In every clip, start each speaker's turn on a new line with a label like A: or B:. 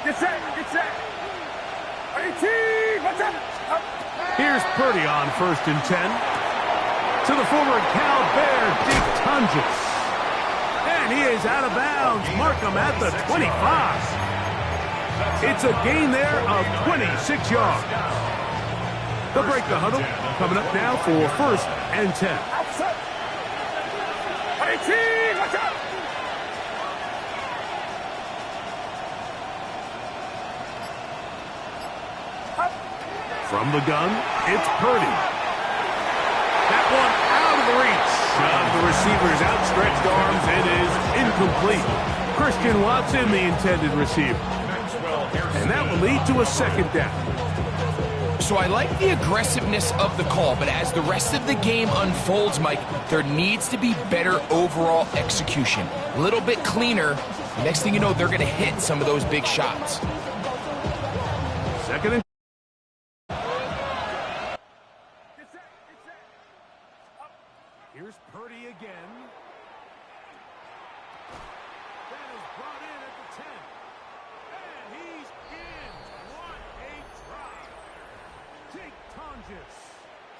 A: Get set. Get set. 18. What's up?
B: Here's Purdy on 1st and 10. To the former Cal Bear, Dick Tunges. And he is out of bounds. Mark him at the 25. It's a gain there of 26 yards. They'll break the huddle. Coming up now for 1st and 10.
A: Outside. 18. What's up?
B: From the gun, it's Purdy. That one out of the reach of the receiver's outstretched arms. It is incomplete. Christian Watson, the intended receiver. And that will lead to a 2nd down.
C: So I like the aggressiveness of the call, but as the rest of the game unfolds, Mike, there needs to be better overall execution. A little bit cleaner. Next thing you know, they're going to hit some of those big shots.
B: 2nd and here's Purdy again. That is brought in at the 10. And he's in. What a drive. Jake Tunges.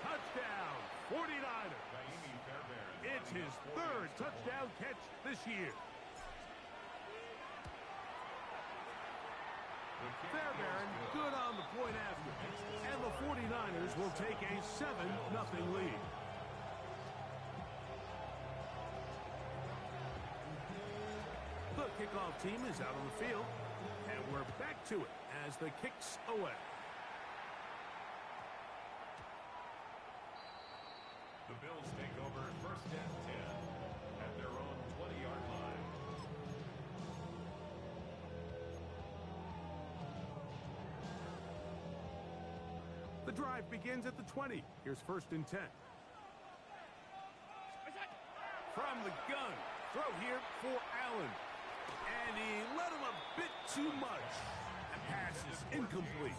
B: Touchdown, 49ers. It's his 3rd touchdown catch this year. Fairbairn good on the point after. And the 49ers will take a 7-0 lead. The kickoff team is out on the field, and we're back to it as the kick's away.
D: The Bills take over 1st and 10 at their own 20-yard line.
B: The drive begins at the 20. Here's 1st and 10. From the gun, throw here for Allen. And he let him a bit too much. The pass is incomplete.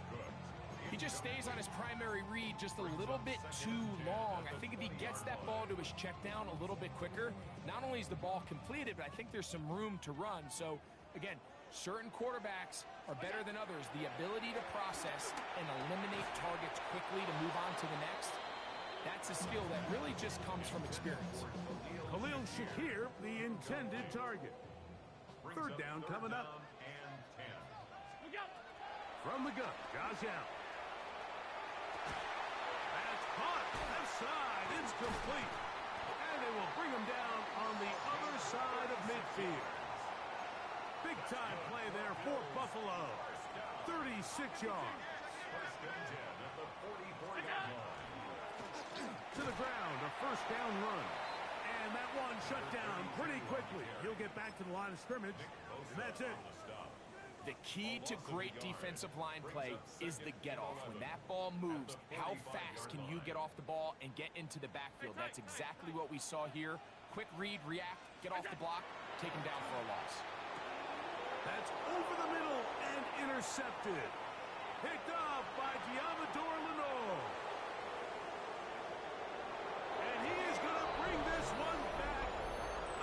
C: He just stays on his primary read just a little bit too long. I think if he gets that ball to his check down a little bit quicker, not only is the ball completed, but I think there's some room to run. So, again, certain quarterbacks are better than others. The ability to process and eliminate targets quickly to move on to the next, that's a skill that really just comes from experience.
B: Khalil Shakir, the intended target. 3rd down coming up. From the gun, Josh Allen. That's caught. Left side. It's complete. And they will bring him down on the other side of midfield. Big time play there for Buffalo. 36 yards. To the ground, a 1st down run. And that one shut down pretty quickly. He'll get back to the line of scrimmage. And that's it.
C: The key to great defensive line play is the get-off. When that ball moves, how fast can you get off the ball and get into the backfield? That's exactly what we saw here. Quick read, react, get off the block, take him down for a loss.
B: That's over the middle and intercepted. Picked off by Diamador Lenore. And he is going to bring this one back.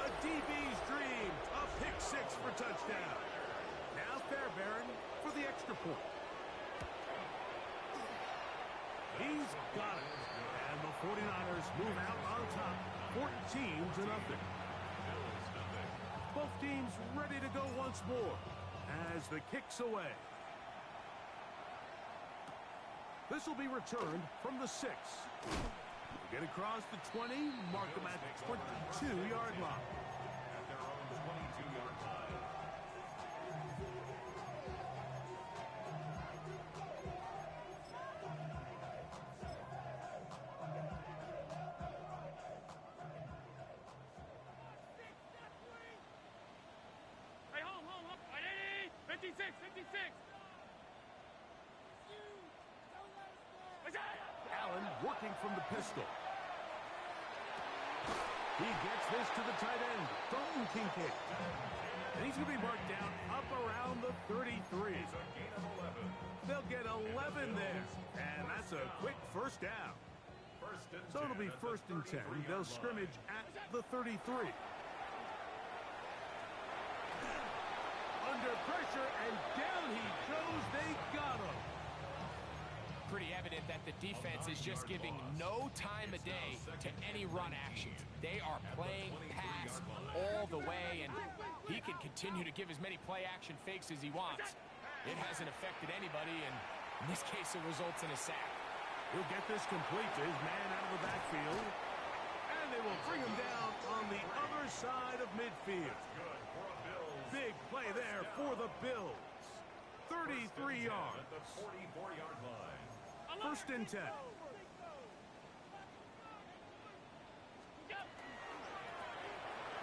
B: A DB's dream. A pick 6 for touchdown. Now Fairbairn for the extra point. He's got it. And the 49ers move out on top, 14-0. Both teams ready to go once more as the kick's away. This will be returned from the 6. Get across the 20, mark them at the 22-yard line.
D: At their own 22-yard line.
A: Hey, home. 56.
B: Allen working from the pistol. He gets this to the tight end, Dalton Kincaid. And he's going to be marked down up around the 33. They'll get 11 there. And that's a quick 1st down. So it'll be 1st and 10. They'll scrimmage at the 33. Under pressure. pressure, and down he goes. They got him.
C: Pretty evident that the defense is just giving no time of day to any run actions. They are playing pass all the way, and he can continue to give as many play-action fakes as he wants. It hasn't affected anybody, and in this case, it results in a sack.
B: He'll get this complete to his man out of the backfield, and they will bring him down on the other side of midfield. Big play there for the Bills. 33 yards.
D: At the 44-yard line.
B: First and 10.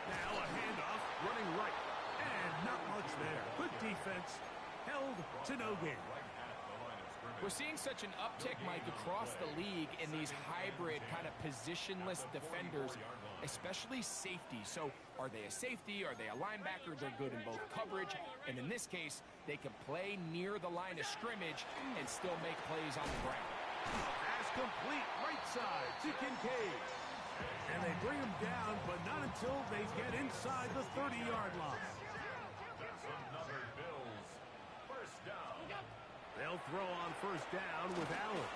B: Now a handoff, running right. And not much there. Good defense. Held to no gain.
C: We're seeing such an uptick, Mike, across the league in these hybrid kind of positionless defenders, especially safety. So are they a safety? Are they a linebacker? They're good in both coverage. And in this case, they can play near the line of scrimmage and still make plays on the ground.
B: Pass complete, right side to Kincaid. And they bring him down, but not until they get inside the 30-yard line.
D: That's another Bills first down.
B: They'll throw on first down with Allen.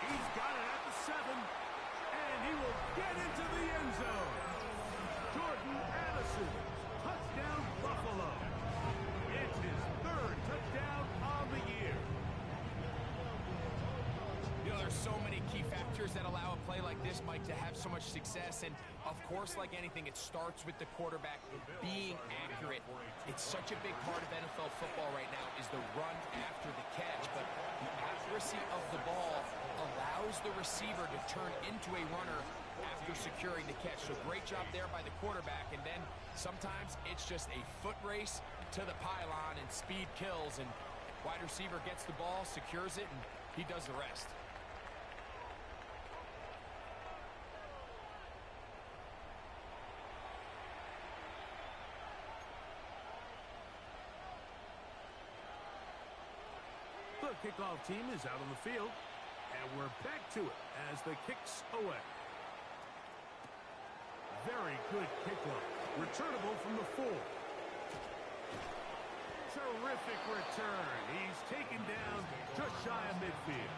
B: He's got it at the 7, and he will get into the end zone. Jordan Addison, touchdown Buffalo. It's his third touchdown on the year.
C: You know, there's so many key factors that allow a play like this, Mike, to have so much success. And, of course, like anything, it starts with the quarterback being accurate. It's such a big part of NFL football right now is the run after the catch. But the accuracy of the ball allows the receiver to turn into a runner after securing the catch. So great job there by the quarterback. And then sometimes it's just a foot race to the pylon and speed kills. And wide receiver gets the ball, secures it, and he does the rest.
B: The kickoff team is out on the field, and we're back to it as the kick's away. Very good kickoff. Returnable from the 4. Terrific return. He's taken down just shy of midfield.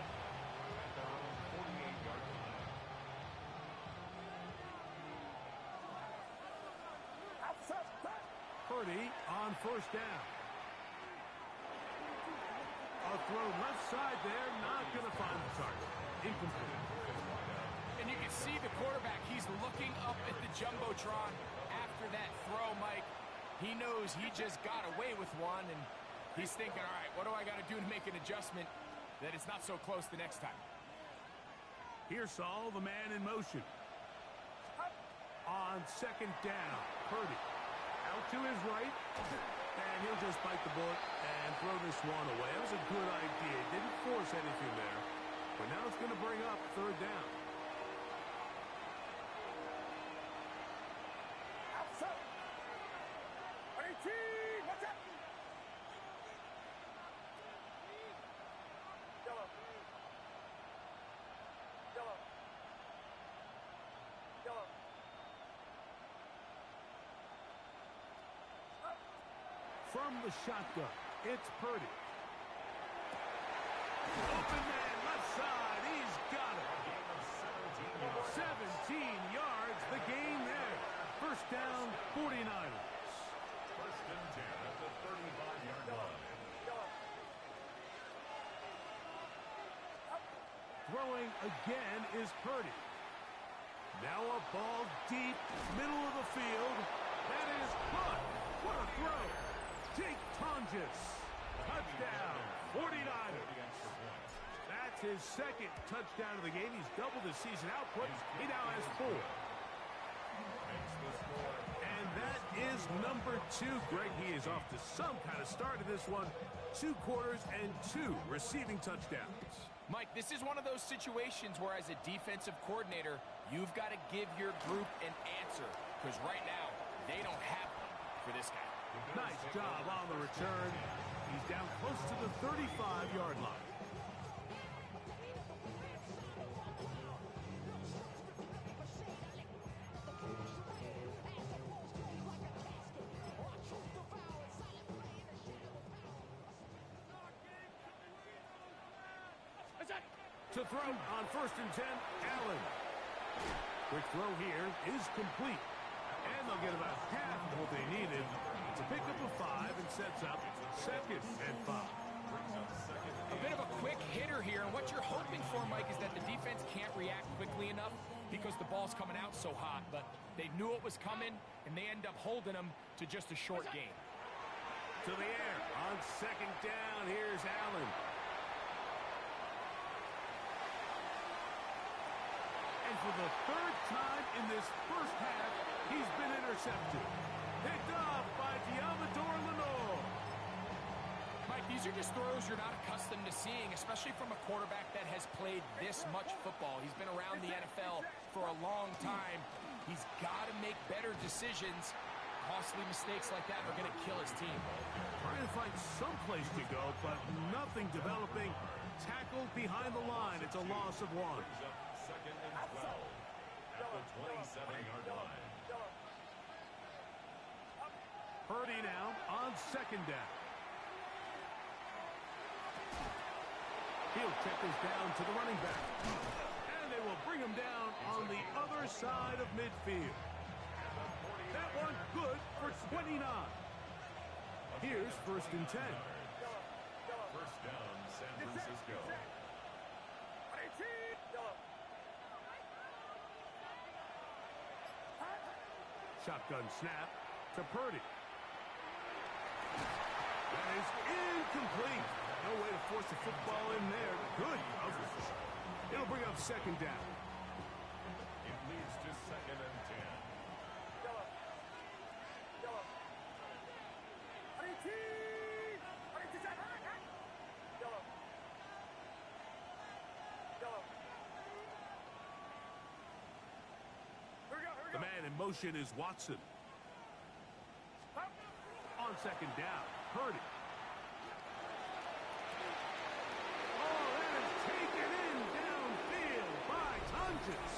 B: Purdy on first down. A throw left side there, not going to find the target. Incomplete.
C: And you can see the quarterback, he's looking up at the Jumbotron after that throw, Mike. He knows he just got away with one, and he's thinking, all right, what do I got to do to make an adjustment that it's not so close the next time?
B: Here's Saul, the man in motion. On second down, Purdy. Out to his right, and he'll just bite the bullet and throw this one away. That was a good idea. Didn't force anything there, but now it's going to bring up third down. From the shotgun, it's Purdy. Open man, left side, he's got it. 17 yards, the gain there. First down, 49ers.
D: First and 10 at the 35-yard line.
B: Throwing again is Purdy. Now a ball deep, middle of the field. That is caught. What a throw. Jake Tonjes. Touchdown, 49ers. That's his second touchdown of the game. He's doubled his season output. He now has 4. And that is number 2. Greg, he is off to some kind of start in this one. 2 quarters and 2 receiving touchdowns.
C: Mike, this is one of those situations where as a defensive coordinator, you've got to give your group an answer. Because right now, they don't have one for this guy.
B: Nice job on the return. He's down close to the 35-yard line. To throw on 1st and 10, Allen. Quick throw here is complete. And they'll get about half of what they needed. It's a pickup of 5 and sets up 2nd and 5.
C: A bit of a quick hitter here, and what you're hoping for, Mike, is that the defense can't react quickly enough because the ball's coming out so hot, but they knew it was coming, and they end up holding them to just a short gain.
B: To the air on 2nd down, here's Allen. And for the 3rd time in this first half, he's been intercepted. Picked off by Diamador Lenore.
C: Mike, these are just throws you're not accustomed to seeing, especially from a quarterback that has played this much football. He's been around the NFL for a long time. He's got to make better decisions. Costly mistakes like that are going to kill his team.
B: Trying to find some place to go, but nothing developing. Tackled behind the line. It's a loss of 1.
D: 2nd and 12 at the 27-yard line.
B: Purdy now on 2nd down. He'll check this down to the running back. And they will bring him down on the other side of midfield. That one good for 29. Here's 1st and 10.
D: First down, San Francisco.
B: Shotgun snap to Purdy. That is incomplete. No way to force the football in there. Good coverage. It'll bring up 2nd down.
D: It leads to 2nd and 10.
B: The man in motion is Watson. On 2nd down, Purdy. Oh, that is taken in downfield by Tonjes.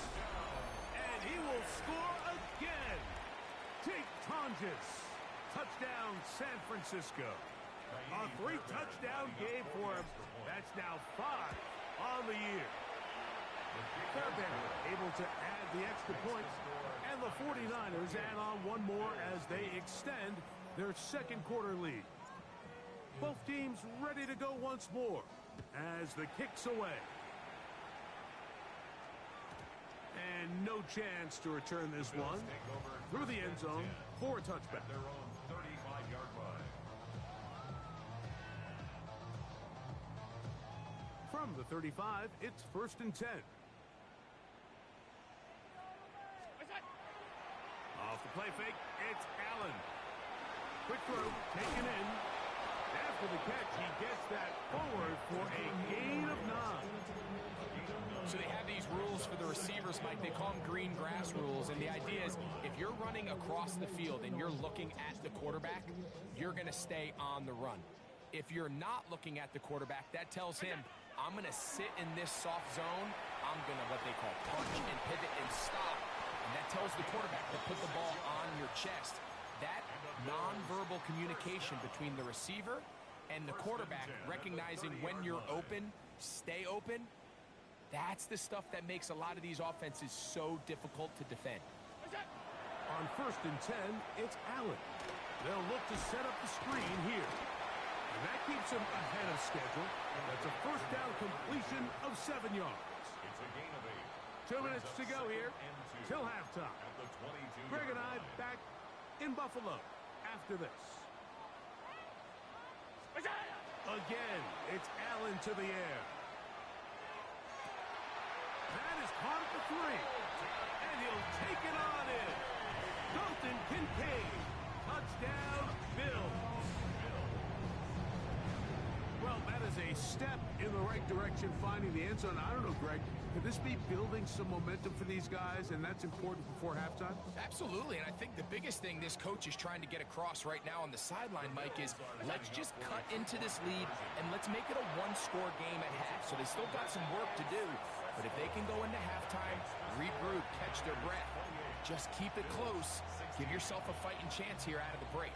B: And he will score again. Jake Tonjes. Touchdown, San Francisco. A 3-touchdown game for him. That's now 5 on the year. Fairbairn able to add the extra points, and the 49ers add on one more as they extend their 2nd quarter lead. Both teams ready to go once more as the kick's away. And no chance to return this one through the end zone for a touchback.
D: Their own 35-yard line.
B: From the 35, it's 1st and 10. Off the play fake, it's Allen. Quick throw, taken in. After the catch, he gets that forward for a gain of 9.
C: So they have these rules for the receivers, Mike. They call them green grass rules. And the idea is if you're running across the field and you're looking at the quarterback, you're going to stay on the run. If you're not looking at the quarterback, that tells him, I'm going to sit in this soft zone. I'm going to what they call punch and pivot and stop. And that tells the quarterback to put the ball on your chest. That nonverbal communication between the receiver and the quarterback, recognizing when you're open, stay open, that's the stuff that makes a lot of these offenses so difficult to defend.
B: On 1st and 10, it's Allen. They'll look to set up the screen here. And that keeps him ahead of schedule. That's a 1st down completion of 7 yards.
D: It's a gain of 8.
B: 2 minutes to go here till halftime.
D: At the 22-yard
B: Greg and I
D: line.
B: back in Buffalo after this. Again, it's Allen to the air. That is caught at the 3. And he'll take it on in. Dalton Kincaid. Touchdown, Bills. Well, that is a step in the right direction, finding the end zone. I don't know, Greg, could this be building some momentum for these guys, and that's important before halftime?
C: Absolutely, and I think the biggest thing this coach is trying to get across right now on the sideline, Mike, is let's just cut into this lead and let's make it a one-score game at half. So they still got some work to do, but if they can go into halftime, regroup, catch their breath, just keep it close, give yourself a fighting chance here out of the break.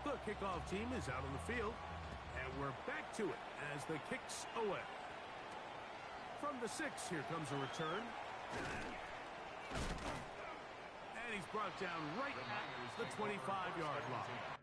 B: The kickoff team is out on the field, and we're back to it as the kick's away. From the 6, here comes a return. And he's brought down right at the 25-yard line.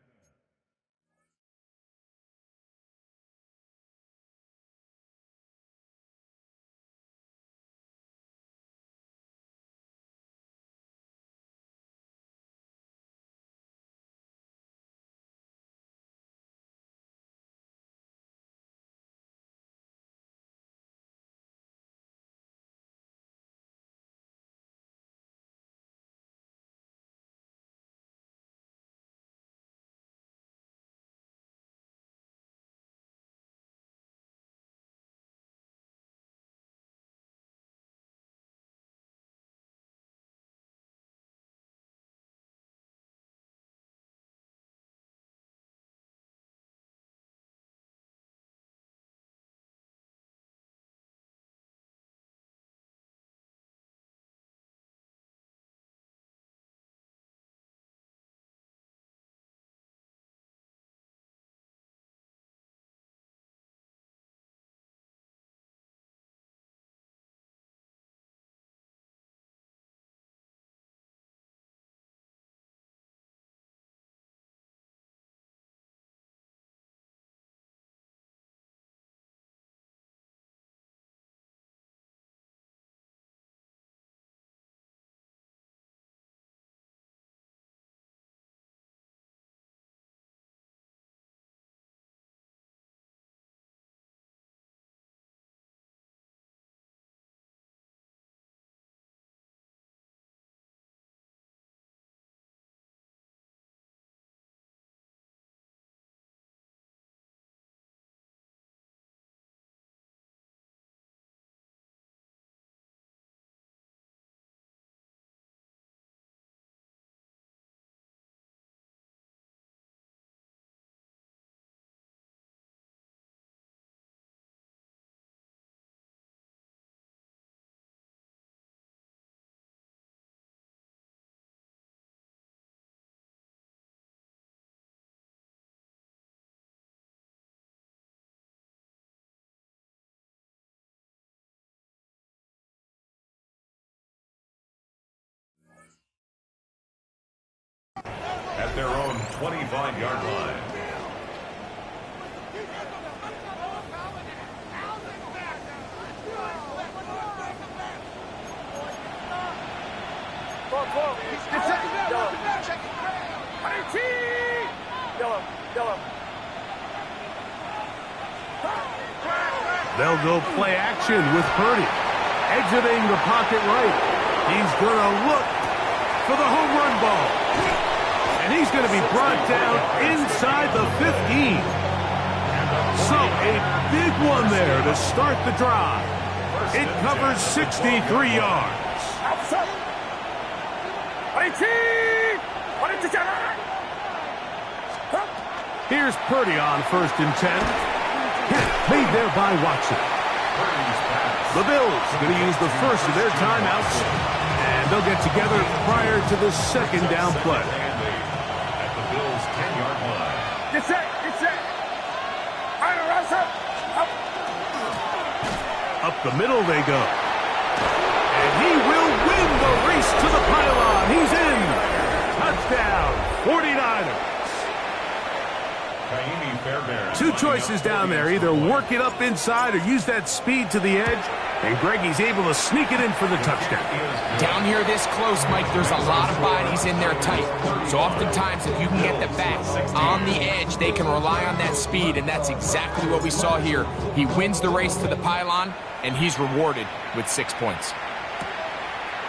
D: At their own 25-yard line.
B: They'll go play action with Purdy. Exiting the pocket right. He's going to look for the home run ball. And he's going to be brought down inside the 15. So a big one there to start the drive. It covers 63 yards. Here's Purdy on 1st and 10. Made there by Watson. The Bills going to use the first of their timeouts, and they'll get together prior to the second down play.
D: At the Bills' 10-yard line.
A: Get set, get set. All right, Russell.
B: Up the middle they go. And he will win the race to the pylon. He's in. Touchdown, 49ers. Two choices down there. Either work it up inside or use that speed to the edge. And Greggy's able to sneak it in for the touchdown.
C: Down here this close, Mike, there's a lot of bodies in there tight. So oftentimes, if you can get the back on the edge, they can rely on that speed, and that's exactly what we saw here. He wins the race to the pylon, and he's rewarded with 6 points.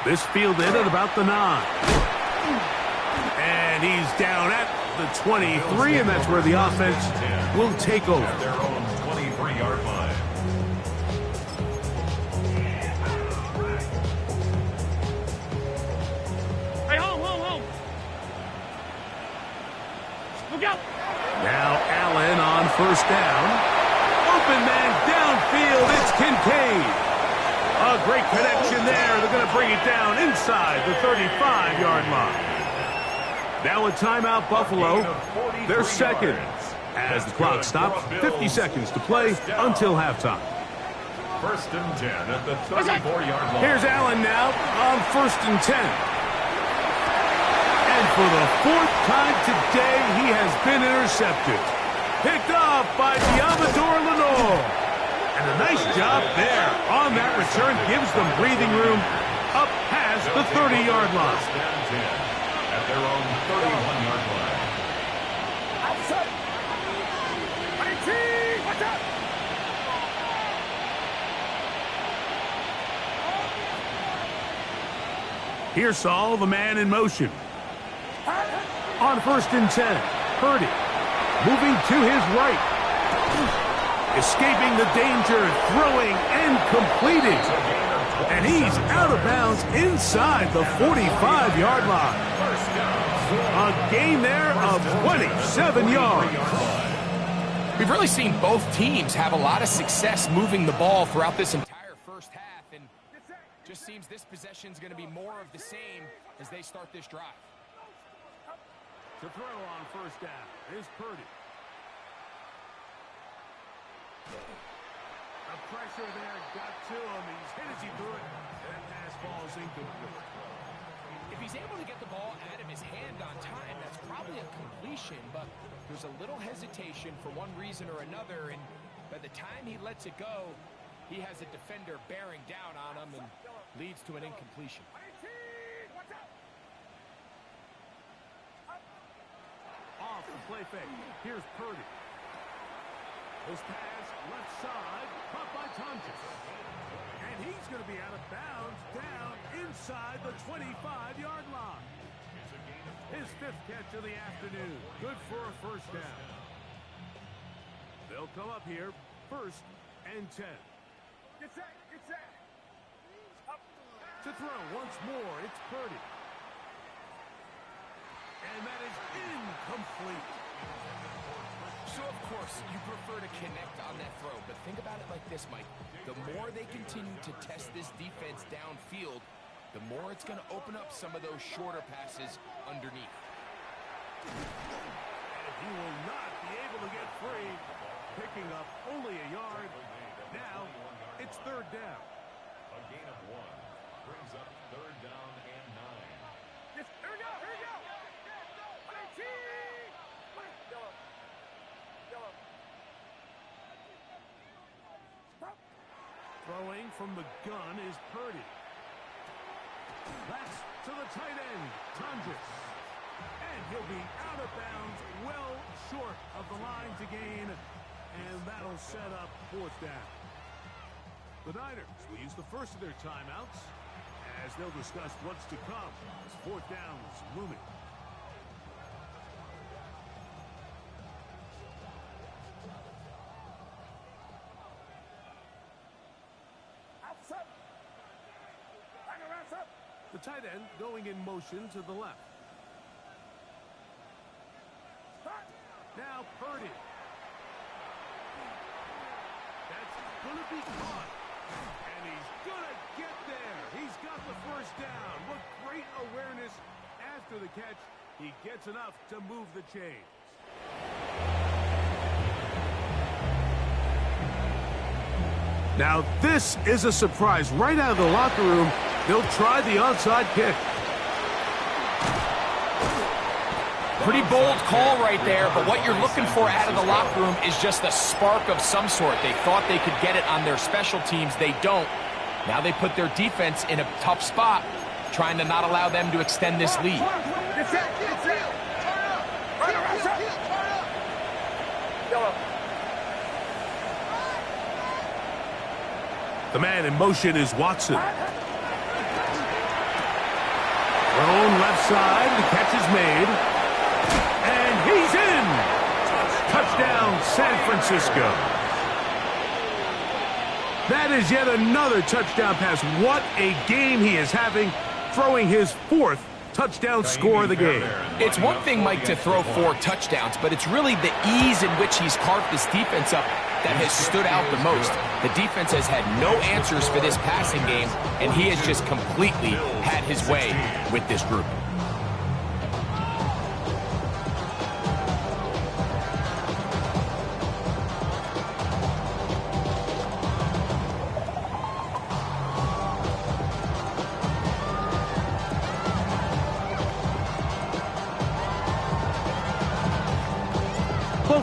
B: This fielded at about the 9. And he's down at the 23, and that's where the offense will take over.
D: At their own 23-yard line.
A: Hey, home. Look out.
B: Now Allen on 1st down. Open man downfield. It's Kincaid. A great connection there. They're going to bring it down inside the 35-yard line. Now a timeout, Buffalo. They're second. As the clock stops, 50 seconds to play until halftime.
D: First and 10 at the 34-yard line.
B: Here's Allen now on first and 10. And for the fourth time today, he has been intercepted. Picked off by Diamador Lenore. And a nice job there on that return. Gives them breathing room up past the 30-yard line.
D: First and 10 at their own 31-yard line.
A: Outside. 19. Watch out.
B: Here's Saul, the man in motion. On first and 10, Purdy moving to his right. Escaping the danger, throwing and completing. And he's out of bounds inside the 45-yard line. A gain there of 27 yards.
C: We've really seen both teams have a lot of success moving the ball throughout this entire first half, and just seems this possession is going to be more of the same as they start this drive.
B: To throw on first down is Purdy. The pressure there got to him. He's hit as he threw it. That pass falls incomplete.
C: If he's able to get the ball out of his hand on time, that's probably a completion, but there's a little hesitation for one reason or another, and by the time he lets it go, he has a defender bearing down on him and leads to an incompletion.
B: Off the play fake. Here's Purdy. His pass left side, caught by Tonjes. And he's going to be out of bounds down inside the 25-yard line. His fifth catch of the afternoon. Good for a first down. They'll come up here, first and 10.
A: Get set. Get set. Up.
B: To throw once more, it's Purdy. And that is incomplete.
C: So, of course, you prefer to connect on that throw, but think about it like this, Mike. The more they continue to test this defense downfield, the more it's going to open up some of those shorter passes underneath.
B: And he will not be able to get free, picking up only a yard. Now, it's third down.
D: A gain of 1 brings up third down and 9.
A: Yes, here we go. Here we go. 19. Yellow. Yellow. Stop.
B: Throwing from the gun is Purdy. That's to the tight end, Tonjes. And he'll be out of bounds, well short of the line to gain. And that'll set up fourth down. The Niners will use the first of their timeouts as they'll discuss what's to come as fourth down is looming.
A: Outside. Back around, sir.
B: The tight end going in motion to the left.
A: Start.
B: Now Purdy. That's going to be caught. And he's going to get there. He's got the first down. What great awareness after the catch. He gets enough to move the chains. Now this is a surprise. Right out of the locker room, they'll try the onside kick.
C: Pretty bold call right there, but what you're looking for out of the locker room is just a spark of some sort. They thought they could get it on their special teams. They don't. Now they put their defense in a tough spot, trying to not allow them to extend this lead.
A: Get set. Get set. Right around, sir. Yellow.
B: The man in motion is Watson. Thrown left side, the catch is made. And he's in! Touchdown, San Francisco. That is yet another touchdown pass. What a game he is having, throwing his fourth touchdown score of the game.
C: It's one thing, Mike, to throw 4 touchdowns, but it's really the ease in which he's carved this defense up that has stood out the most. The defense has had no answers for this passing game, and he has just completely had his way with this group.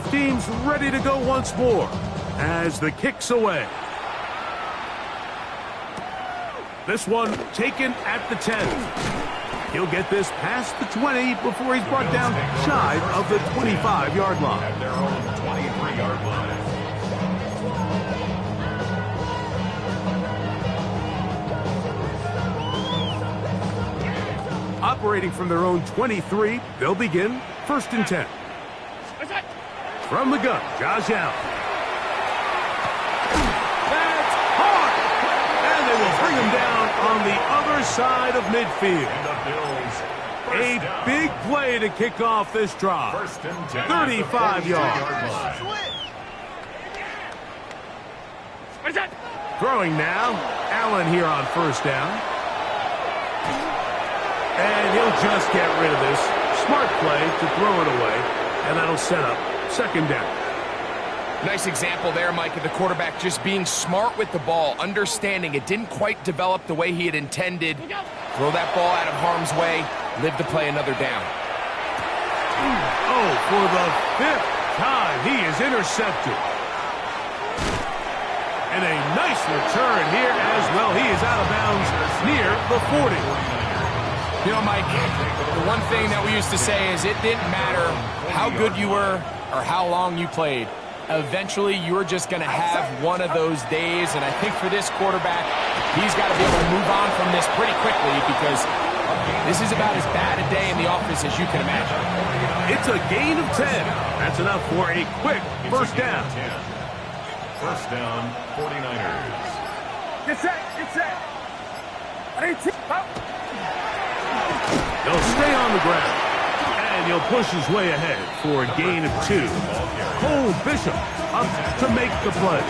B: Both teams ready to go once more as the kick's away. This one taken at the 10. He'll get this past the 20 before he's brought down shy of the 25-yard line.
D: At their own 23-yard line.
B: Operating from their own 23, they'll begin 1st and 10. From the gun, Josh Allen. That's hard! And they will bring him down on the other side of midfield.
D: And the Bills.
B: A big play to kick off this drive.
D: 1st and 10.
B: 35 yards. Throwing now. Allen here on 1st down. And he'll just get rid of this. Smart play to throw it away. And that'll set up 2nd down.
C: Nice example there, Mike, of the quarterback just being smart with the ball, understanding it didn't quite develop the way he had intended. Throw that ball out of harm's way, live to play another down.
B: Oh, for the 5th time, he is intercepted. And a nice return here as well. He is out of bounds near the 40.
C: You know, Mike, the one thing that we used to say is it didn't matter how good you were or how long you played. Eventually, you're just going to have one of those days, and I think for this quarterback, he's got to be able to move on from this pretty quickly because this is about as bad a day in the office as you can imagine.
B: It's a gain of 10. That's enough for a quick 1st down.
D: 1st down, 49ers.
A: Get set, get set. 18, up.
B: He'll stay on the ground, and he'll push his way ahead for a gain of 2. Cole Bishop up to make the play.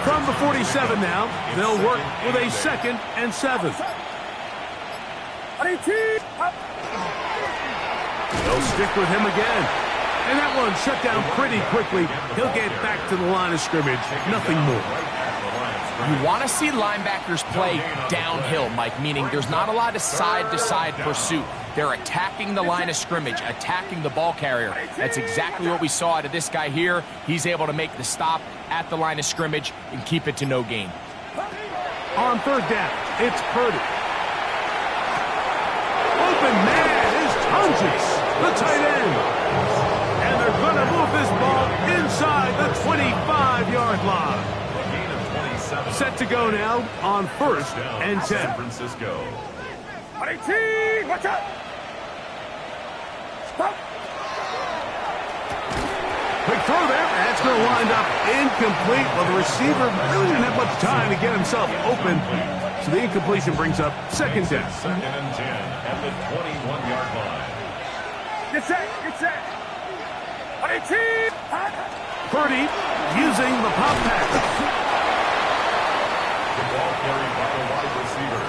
B: From the 47 now, they'll work with a 2nd and 7.
A: 18, up.
B: They'll stick with him again. And that one shut down pretty quickly. He'll get back to the line of scrimmage. Nothing more.
C: You want to see linebackers play downhill, Mike, meaning there's not a lot of side-to-side pursuit. They're attacking the line of scrimmage, attacking the ball carrier. That's exactly what we saw out of this guy here. He's able to make the stop at the line of scrimmage and keep it to no gain.
B: On 3rd down, it's Purdy. Open man is Tunges, the tight end. And they're going to move this ball inside the 25-yard line. Set to go now on 1st and 10.
D: San Francisco.
A: 18, watch out. Stop.
B: Quick throw there. That's going to wind up incomplete. Well, the receiver really didn't have much time to get himself open. So the incompletion brings up 2nd down.
D: 2nd and 10 at the 21-yard line.
A: Get set, get set. 18,
B: Purdy using the pop pass.
D: Ball carried by the wide receiver.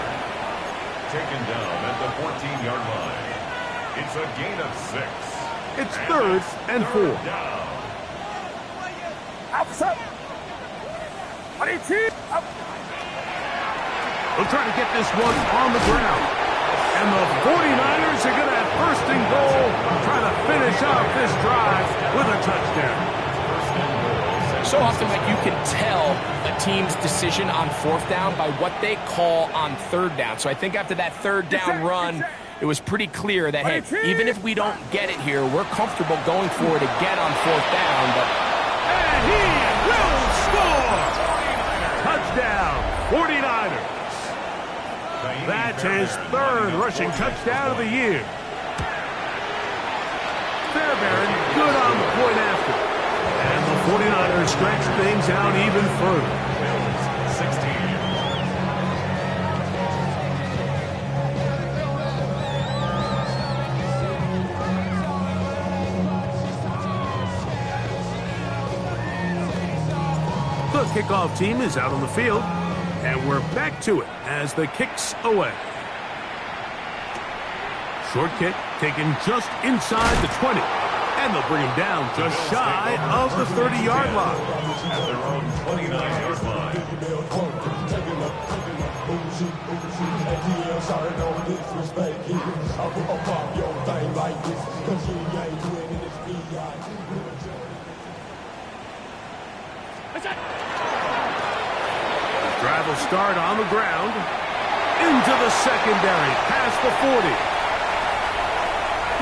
D: Taken down at the 14-yard line. It's a gain of 6.
B: It's 3rd and 4.
D: Down.
A: outside. 18, up.
B: They'll try to get this one on the ground. And the 49ers are going to have 1st and goal, trying to finish off this drive with a touchdown.
C: So often, Mike, you can tell a team's decision on 4th down by what they call on 3rd down. So I think after that 3rd down run, it was pretty clear that, hey, even if we don't get it here, we're comfortable going for it again on 4th down.
B: And he will score! Touchdown, 49ers. That's his 3rd rushing touchdown of the year. Fairbairn good on the point after. And the 49ers stretch things out even further.
D: Bills 16.
B: The kickoff team is out on the field, and we're back to it as the kick's away. Short kick taken just inside the 20. And they'll bring him down just shy of the 30-yard line.
D: At their own 29-yard line.
B: Drive will start on the ground. Into the secondary. Past the 40.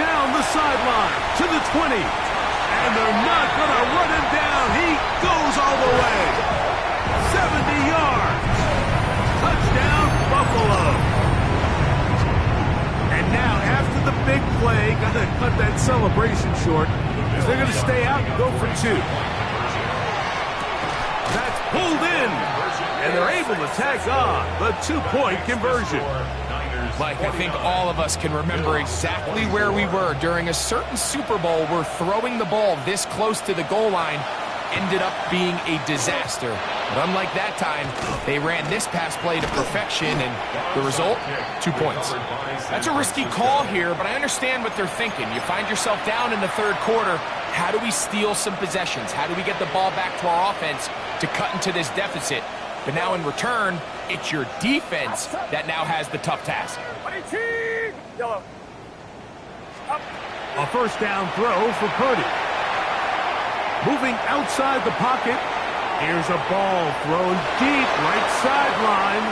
B: Down the sideline to the 20. And they're not going to run him down. He goes all the way. 70 yards. Touchdown, Buffalo. And now, after the big play, got to cut that celebration short. They're going to stay out and go for 2. That's pulled in. And they're able to tack on the 2-point conversion.
C: Mike, I think all of us can remember exactly where we were during a certain Super Bowl where throwing the ball this close to the goal line ended up being a disaster. But unlike that time, they ran this pass play to perfection, and the result, 2 points. That's a risky call here, but I understand what they're thinking. You find yourself down in the third quarter. How do we steal some possessions? How do we get the ball back to our offense to cut into this deficit? But now in return, it's your defense that now has the tough task.
A: Yellow. Up.
B: A first down throw for Purdy. Moving outside the pocket. Here's a ball thrown deep right sideline.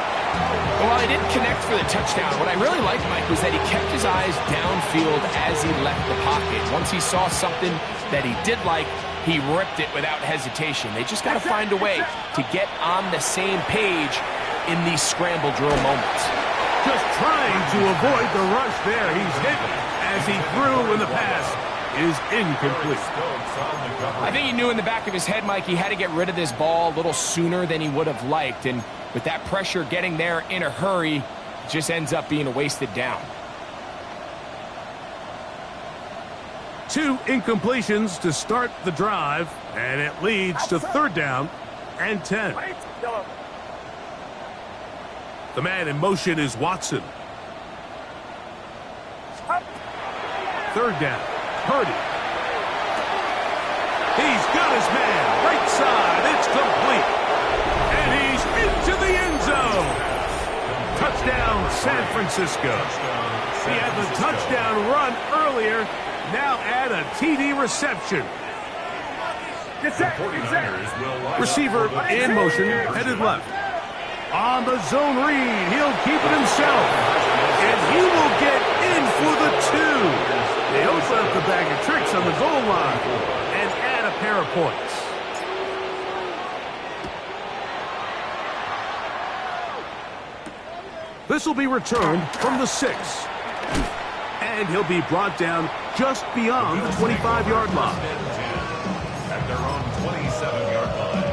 C: Well, he didn't connect for the touchdown. What I really liked, Mike, was that he kept his eyes downfield as he left the pocket. Once he saw something that he did like, he ripped it without hesitation. They just got to find a way to get on the same page in these scramble drill moments.
B: Just trying to avoid the rush there. He's hit as he threw, and the pass is incomplete.
C: I think he knew in the back of his head, Mike, he had to get rid of this ball a little sooner than he would have liked. And with that pressure getting there in a hurry, it just ends up being a wasted down.
B: 2 incompletions to start the drive, and it leads to third down and 10.
A: Yellow.
B: The man in motion is Watson. Third down, Purdy. He's got his man, right side, it's complete. And he's into the end zone. Touchdown, San Francisco. He had the touchdown run earlier. Now add a TD reception. Receiver in motion, headed left. On the zone read, he'll keep it himself. And he will get in for the 2. They open up the bag of tricks on the goal line and add a pair of points. This will be returned from the 6. And he'll be brought down just beyond the 25-yard line.
D: At their own 27-yard line.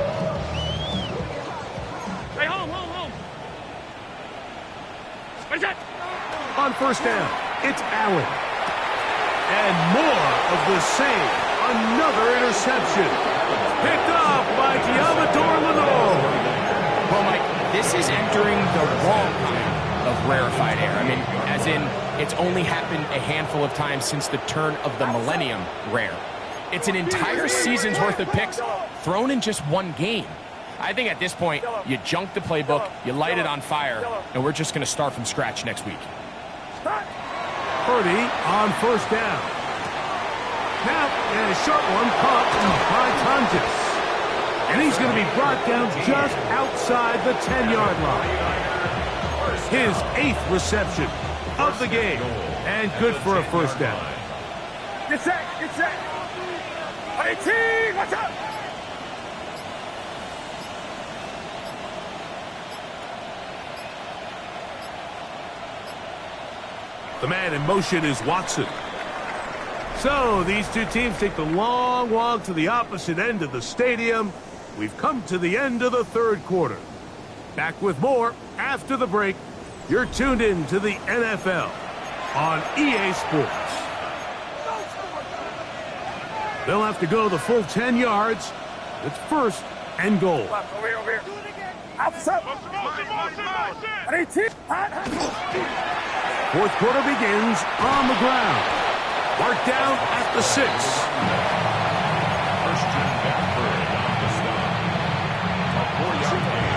A: Hey, home. Where's that?
B: On first down, it's Allen. And more of the same. Another interception. Picked up by Diamador Lenore.
C: Well, Mike, this is entering the wrong kind of rarefied air. I mean, as in, it's only happened a handful of times since the turn of the millennium rare. It's an entire season's worth of picks thrown in just one game. I think at this point, you junk the playbook, you light it on fire, and we're just going to start from scratch next week.
B: Purdy on first down. Now, and a short one caught by Tonjes. And he's going to be brought down just outside the 10-yard line. His 8th reception of the game. And good for a first down.
A: Get set. 18, watch out.
B: The man in motion is Watson. So these two teams take the long walk to the opposite end of the stadium. We've come to the end of the third quarter. Back with more after the break. You're tuned in to the NFL on EA Sports. They'll have to go the full 10 yards. It's first and goal.
A: Over here. Outside. 18.
B: Fourth quarter begins on the ground. Marked down at the 6.
D: Christian Benford on the stop. A 4-yard gain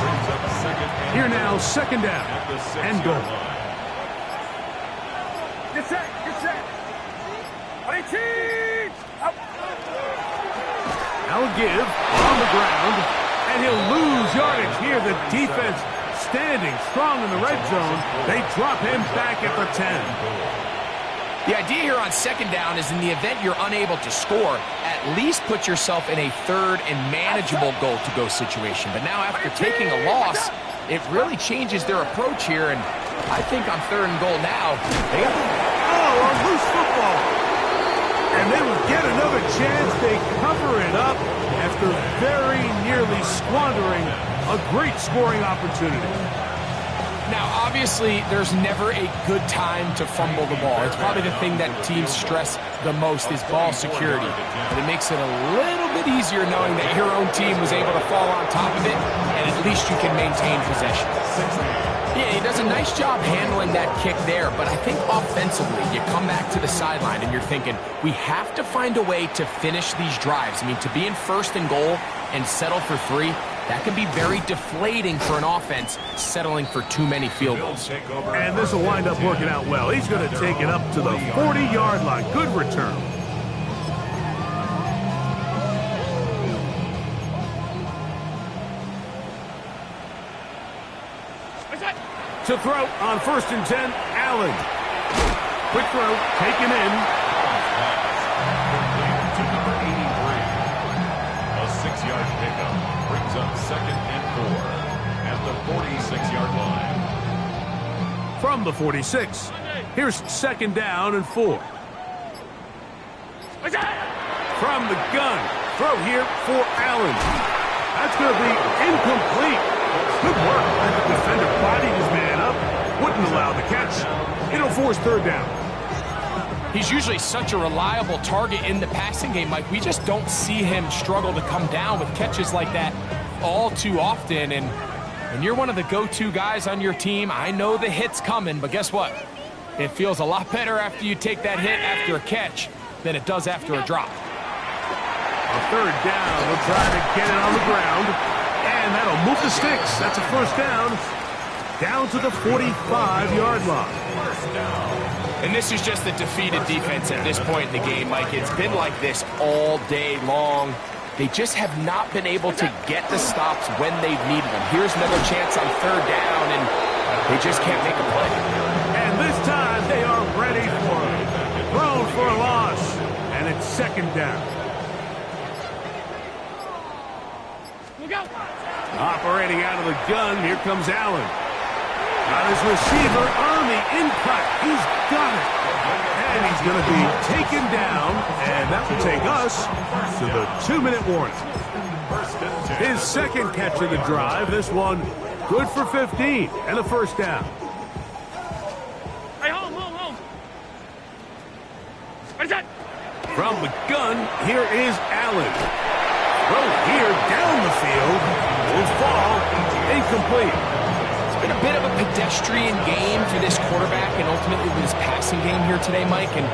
D: brings up second and
B: Here now, second down
D: at the 6-yard
B: and goal.
D: line.
A: Get set. 18.
B: That'll give on the ground, and he'll lose yardage here. The defense standing strong in the red zone. They drop him back at the 10.
C: The idea here on second down is in the event you're unable to score, at least put yourself in a third and manageable goal-to-go situation. But now after taking a loss, it really changes their approach here, and I think on third and goal now, they got
B: a loose football. And they will get another chance. They cover it up after very nearly squandering a great scoring opportunity.
C: Now, obviously, there's never a good time to fumble the ball. It's probably the thing that teams stress the most is ball security. But it makes it a little bit easier knowing that your own team was able to fall on top of it, and at least you can maintain possession. Yeah, he does a nice job handling that kick there, but I think offensively, you come back to the sideline and you're thinking, we have to find a way to finish these drives. I mean, to be in first and goal and settle for 3, that can be very deflating for an offense settling for too many field goals.
B: And this will wind up working out well. He's going to take it up to the 40-yard line. Good return. To throw on first and 10, Allen. Quick throw, taken in.
D: To number 83. A 6-yard pickup brings up second and 4 at the 46-yard line.
B: From the 46, here's second down and 4. From the gun, throw here for Allen. That's going to be incomplete. Good work. The defender bodied his man up, wouldn't allow the catch. It'll force third down.
C: He's usually such a reliable target in the passing game, Mike. We just don't see him struggle to come down with catches like that all too often. And when you're one of the go-to guys on your team, I know the hit's coming, but guess what? It feels a lot better after you take that hit after a catch than it does after a drop.
B: On third down, we'll try to get it on the ground. And that'll move the sticks. That's a first down. Down to the 45-yard line.
C: And this is just a defeated defense at this point in the game, Mike. It's been like this all day long. They just have not been able to get the stops when they've needed them. Here's another chance on third down, and they just can't make a play.
B: And this time they are ready for it. Thrown for a loss. And it's second down. Operating out of the gun, here comes Allen. Got his receiver on the in-cut. He's got it. And he's going to be taken down, and that will take us to the 2-minute warning. His second catch of the drive, this one good for 15 and a first down.
A: Hey, home. What is that?
B: From the gun, here is Allen. Throw here down the field. Will fall incomplete.
C: It's been a bit of a pedestrian game for this quarterback and ultimately this passing game here today, Mike. And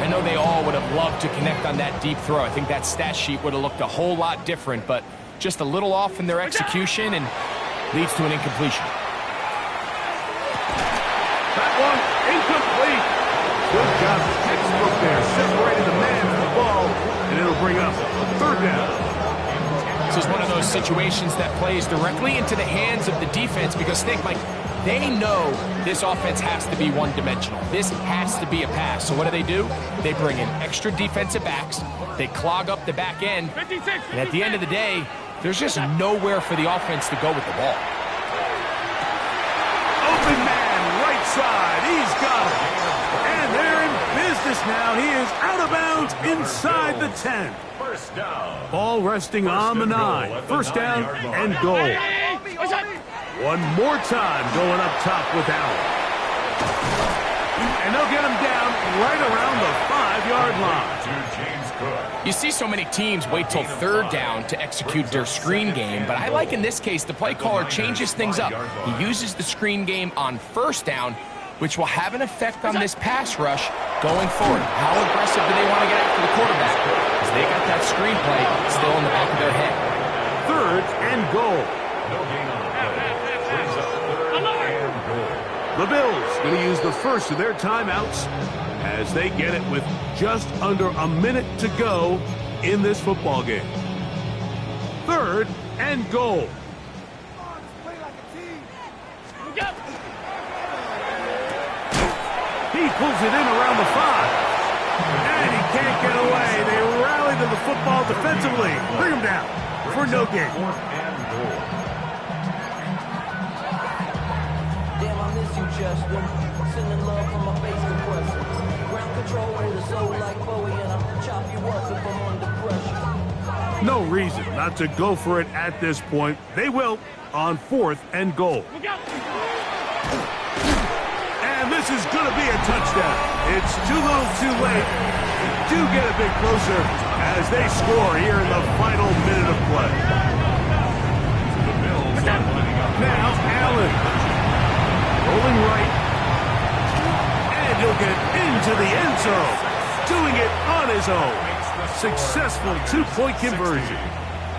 C: I know they all would have loved to connect on that deep throw. I think that stat sheet would have looked a whole lot different, but just a little off in their execution and leads to an incompletion.
B: That one incomplete. Good job. Textbook there. Separated the man from the ball, and it'll bring up third down.
C: This is one of those situations that plays directly into the hands of the defense because think, like, they know this offense has to be one-dimensional. This has to be a pass. So what do? They bring in extra defensive backs. They clog up the back end. And at the end of the day, there's just nowhere for the offense to go with the ball.
B: Open man, right side. He's got it. And they're in business now. He is out of bounds inside the 10. Ball resting on the 9. First down and goal. One more time going up top with Allen. And they'll get him down right around the 5-yard line.
C: You see so many teams wait till third down to execute their screen game, but I like in this case the play caller changes things up. He uses the screen game on first down, which will have an effect on this pass rush going forward. How aggressive do they want to get after the quarterback? Because they got that screenplay still in the back of their head.
B: Third and goal.
D: No gain on the play. Brings up third and goal.
B: The Bills going to use the first of their timeouts as they get it with just under a minute to go in this football game. 3rd and goal.
A: Come on, let's play like a team.
B: He pulls it in around the 5. And he can't get away. They rally to the football defensively. Bring him down for no gain.
D: 4th and goal.
E: Damn, I miss you, Chester. Sending love from my face compressor. Ground control with a soul like Bowie, and I'll chop you up if I'm under pressure.
B: No reason not to go for it at this point. They will on 4th and goal. And this is going to be a touchdown. It's too little too late. They do get a bit closer as they score here in the final minute of play.
D: The Bills are lining up.
B: Now Allen. Rolling right. And he'll get into the end zone. Doing it on his own. Successful 2-point conversion.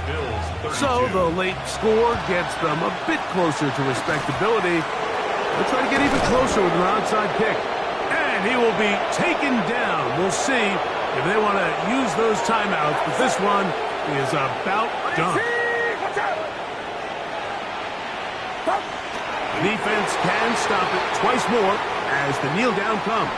D: Bills 32.
B: So the late score gets them a bit closer to respectability. They'll try to get even closer with an onside kick. And he will be taken down. We'll see if they want to use those timeouts, but this one is about done.
A: Watch out!
B: Defense can stop it twice more as the kneel down comes.